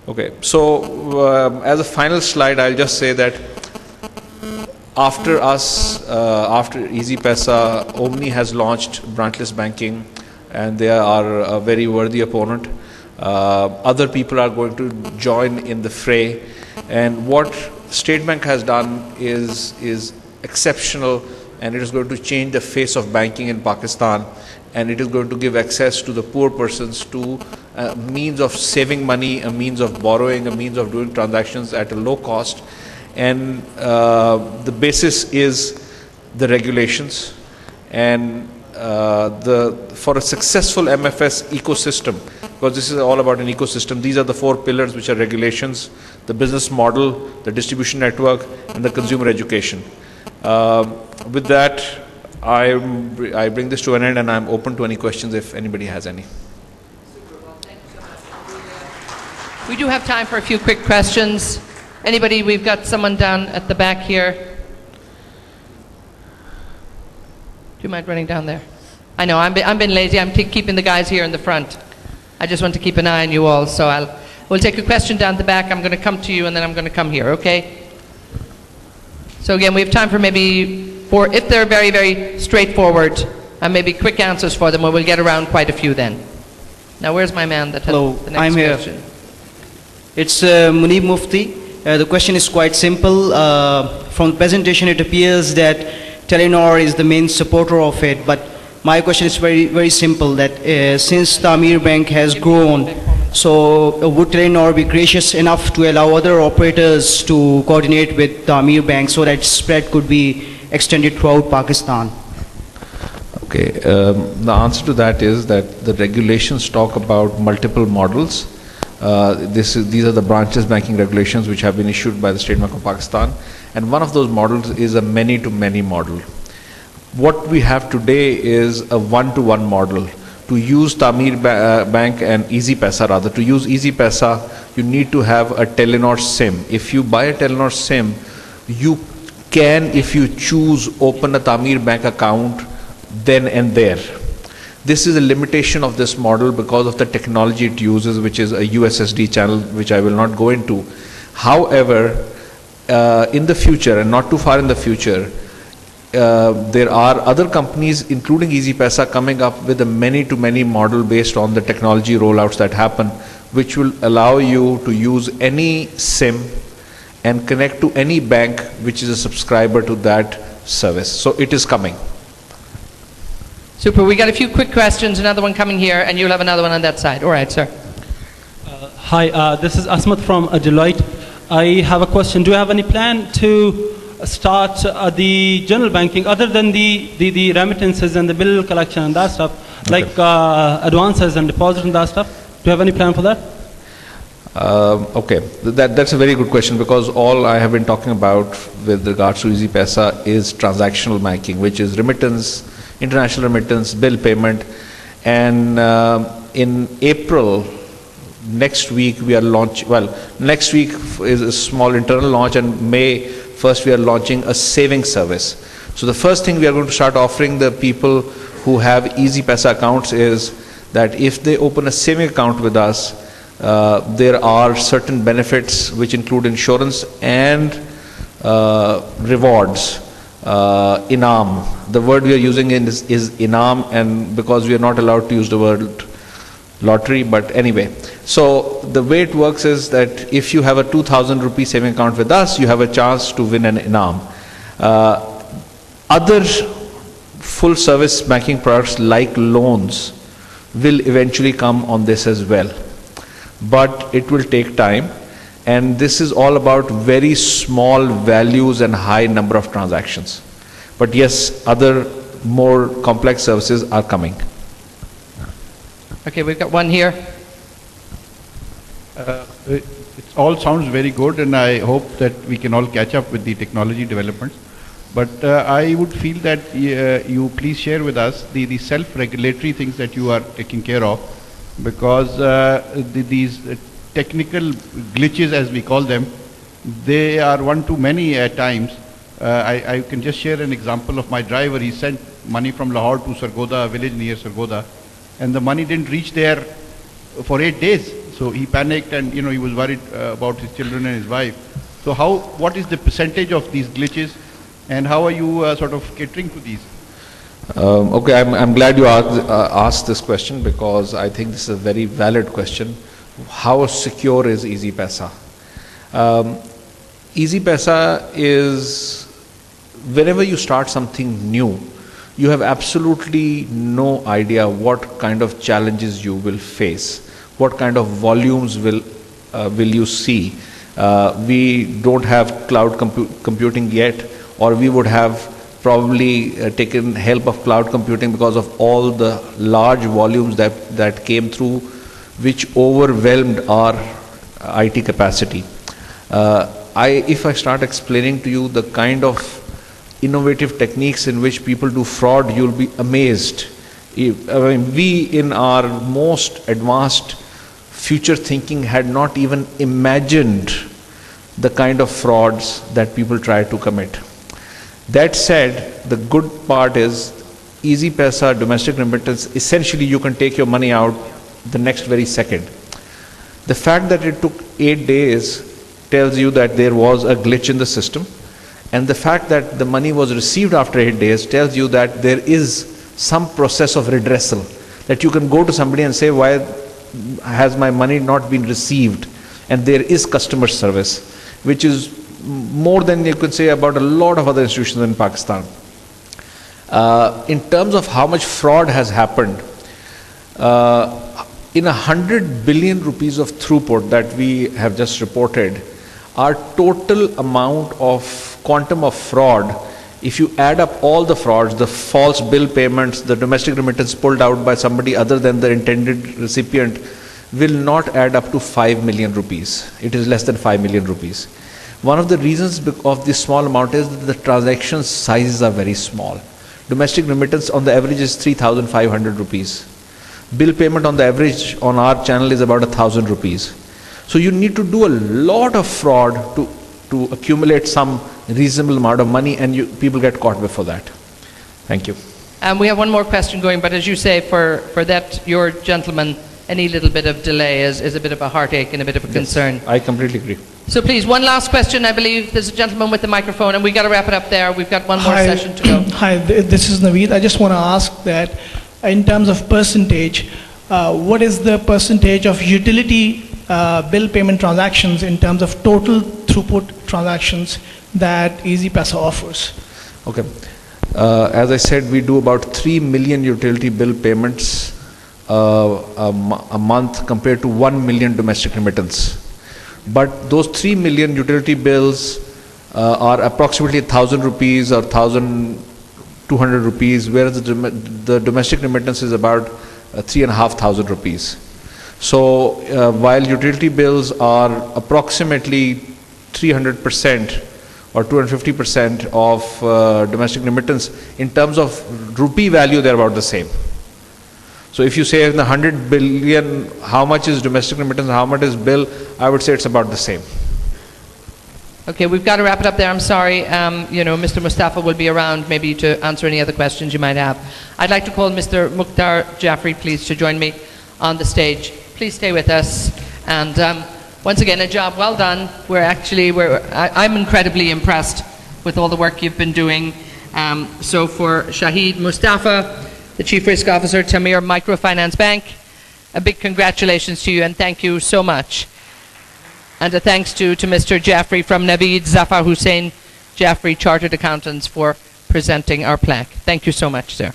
Okay, so as a final slide, I'll just say that after us, after Easy Paisa, Omni has launched branchless banking, and they are a very worthy opponent. Other people are going to join in the fray, and what State Bank has done is exceptional, and it is going to change the face of banking in Pakistan, and it is going to give access to the poor persons to a means of saving money, a means of borrowing, a means of doing transactions at a low cost. And the basis is the regulations, and for a successful MFS ecosystem, because this is all about an ecosystem, these are the 4 pillars, which are regulations, the business model, the distribution network, and the consumer education. With that, I bring this to an end, and I'm open to any questions if anybody has any. We do have time for a few quick questions. Anybody? We've got someone down at the back here. Do you mind running down there? I know, I'm being lazy. I'm keeping the guys here in the front. I just want to keep an eye on you all, so we'll take a question down the back. I'm going to come to you, and then I'm going to come here, okay? So again, we have time for if they're very, very straightforward, and maybe quick answers for them, or we'll get around quite a few then. Now, where's my man that has the next question? Here. It's Munib Mufti. The question is quite simple. From the presentation, it appears that Telenor is the main supporter of it, but my question is very, very simple, that since the Amir Bank has grown, so would Telenor be gracious enough to allow other operators to coordinate with the Amir Bank so that spread could be extended throughout Pakistan? Okay, the answer to that is that the regulations talk about multiple models. These are the branchless banking regulations which have been issued by the State Bank of Pakistan, and one of those models is a many-to-many model. What we have today is a one-to-one model. To use Tamir Bank and Easy Paisa, rather, to use Easy Paisa, you need to have a Telenor SIM. If you buy a Telenor SIM, you can, if you choose, open a Tamir Bank account then and there. This is a limitation of this model because of the technology it uses, which is a USSD channel, which I will not go into. However, in the future, and not too far in the future, there are other companies, including Easy Paisa, coming up with a many-to-many model based on the technology rollouts that happen, which will allow you to use any SIM and connect to any bank which is a subscriber to that service. So it is coming. Super. We got a few quick questions, another one coming here, and you'll have another one on that side. All right, sir. Hi, this is Asmat from Deloitte. I have a question. Do you have any plan to start the general banking other than the remittances and the bill collection and that stuff, okay, like advances and deposits and that stuff? Do you have any plan for that? Okay, that's a very good question, because all I have been talking about with regards to Easy Paisa is transactional banking, which is remittance, international remittance, bill payment, and in April next week we are launching, well, next week is a small internal launch, and May 1st we are launching a saving service. So the first thing we are going to start offering the people who have Easy Paisa accounts is that if they open a saving account with us, there are certain benefits which include insurance and rewards. Inam. The word we are using is inam, and because we are not allowed to use the word lottery, but anyway. So the way it works is that if you have a 2,000 rupee saving account with us, you have a chance to win an inam. Other full service banking products like loans will eventually come on this as well, but it will take time, and this is all about very small values and high number of transactions. But yes, other more complex services are coming. Okay, we've got one here. It all sounds very good, and I hope that we can all catch up with the technology developments. But I would feel that you please share with us the self-regulatory things that you are taking care of, because these technical glitches, as we call them, they are one too many at times. I can just share an example of my driver. He sent money from Lahore to Sargodha, a village near Sargodha, and the money didn't reach there for 8 days. So he panicked, and he was worried about his children and his wife. So what is the percentage of these glitches, and how are you sort of catering to these? Okay, I'm glad you asked this question, because I think this is a very valid question. How secure is Easy Paisa? Easy Paisa is, whenever you start something new, you have absolutely no idea what kind of challenges you will face, what kind of volumes will you see. We don't have cloud computing yet, or we would have probably taken help of cloud computing because of all the large volumes that came through, which overwhelmed our IT capacity. If I start explaining to you the kind of innovative techniques in which people do fraud, you'll be amazed. We in our most advanced future thinking had not even imagined the kind of frauds that people try to commit. That said, the good part is Easy Paisa domestic remittance, essentially you can take your money out the next very second. The fact that it took 8 days tells you that there was a glitch in the system, and the fact that the money was received after 8 days tells you that there is some process of redressal, that you can go to somebody and say, why has my money not been received? And there is customer service, which is more than you could say about a lot of other institutions in Pakistan. In terms of how much fraud has happened, in 100 billion rupees of throughput that we have just reported, our total amount of quantum of fraud, if you add up all the frauds, the false bill payments, the domestic remittance pulled out by somebody other than the intended recipient, will not add up to 5 million rupees. It is less than 5 million rupees. One of the reasons of this small amount is that the transaction sizes are very small. Domestic remittance on the average is 3,500 rupees. Bill payment on the average on our channel is about 1,000 rupees. So you need to do a lot of fraud to accumulate some reasonable amount of money, and people get caught before that. Thank you. We have one more question going, but as you say, for that, your gentleman, any little bit of delay is a bit of a heartache and a bit of a concern. I completely agree. So please, one last question. I believe there's a gentleman with the microphone, and we've got to wrap it up there. We've got one more session to go. Hi, this is Naveed. I just want to ask that in terms of percentage, what is the percentage of utility bill payment transactions in terms of total throughput transactions that Easy Paisa offers? Okay. As I said, we do about 3 million utility bill payments a month compared to 1 million domestic remittance. But those 3 million utility bills are approximately 1,000 rupees or 1,200 rupees, whereas the domestic remittance is about 3,500 rupees. So while utility bills are approximately 300% or 250% of domestic remittance, in terms of rupee value, they're about the same. So if you say in the 100 billion, how much is domestic remittance, how much is bill, I would say it's about the same. Okay, we've got to wrap it up there. I'm sorry. Mr. Mustafa will be around maybe to answer any other questions you might have. I'd like to call Mr. Mukhtar Jaffrey, please, to join me on the stage. Please stay with us. And once again, a job well done. I'm incredibly impressed with all the work you've been doing. So for Shahid Mustafa, the Chief Risk Officer, Tamir Microfinance Bank, a big congratulations to you and thank you so much. And a thanks to Mr. Jaffrey from Naveed Zafar Hussain Jaffrey Chartered Accountants for presenting our plaque. Thank you so much, sir.